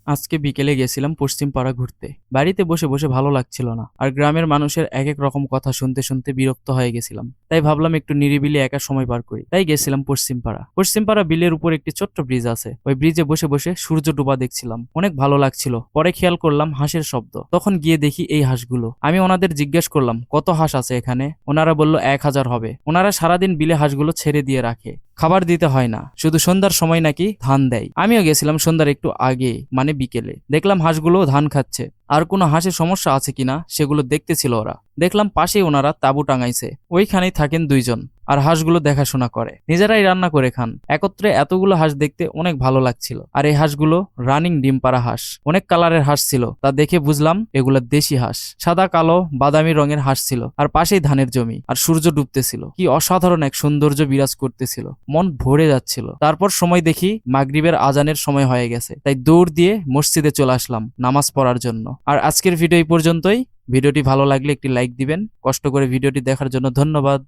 আজকে বিকেলে গেছিলাম পশ্চিম পাড়া ঘুরতে। বাড়িতে বসে বসে ভালো লাগছিল না, আর গ্রামের মানুষের এক এক রকম কথা শুনতে শুনতে বিরক্ত হয়ে গেছিলাম। তাই ভাবলাম একটু নিরিবিলি একা সময় পার করি, তাই গেছিলাম পশ্চিম পাড়া। পশ্চিম পাড়া বিলের উপর একটি ছোট্ট ব্রিজ আছে, ওই ব্রিজে বসে বসে সূর্য ডোবা দেখছিলাম, অনেক ভালো লাগছিল। পরে খেয়াল করলাম হাঁসের শব্দ, তখন গিয়ে দেখি এই হাঁসগুলো। আমি ওনাদের জিজ্ঞেস করলাম কত হাঁস আছে এখানে। ওনারা বলল 1000 হবে। ওনারা সারাদিন বিলে হাঁসগুলো ছেড়ে দিয়ে রাখে, খাবার দিতে হয় না, শুধু সন্ধ্যার সময় নাকি ধান দেয়। আমিও গেছিলাম সন্ধ্যার একটু আগে, মানে বিকেলে। দেখলাম হাঁসগুলো ধান খাচ্ছে, আর কোনো হাঁসের সমস্যা আছে কিনা সেগুলো দেখতেছিল ওরা। দেখলাম পাশেই ওনারা তাঁবু টাঙাইছে, ওইখানেই থাকেন দুইজন, আর হাঁসগুলো দেখাশোনা করে, নিজেরাই রান্না করে খান। একত্রে এতগুলো হাঁস দেখতে অনেক ভালো লাগছিল। আর এই হাঁসগুলো রানিং ডিম পাড়া হাঁস, অনেক কালারের হাঁস ছিল, তা দেখে বুঝলাম এগুলো দেশি হাঁস। সাদা কালো বাদামি রঙের হাঁস ছিল, আর পাশেই ধানের জমি, আর সূর্য ডুবতেছিল। কি অসাধারণ এক সৌন্দর্য বিরাজ করতেছিল, মন ভরে যাচ্ছিল। তারপর সময় দেখি মাগরিবের আজানের সময় হয়ে গেছে, তাই দৌড় দিয়ে মসজিদে চলে আসলাম নামাজ পড়ার জন্য। আর আজকের ভিডিও এই পর্যন্তই। ভিডিওটি ভালো লাগলে একটি লাইক দিবেন। কষ্ট করে ভিডিওটি দেখার জন্য ধন্যবাদ।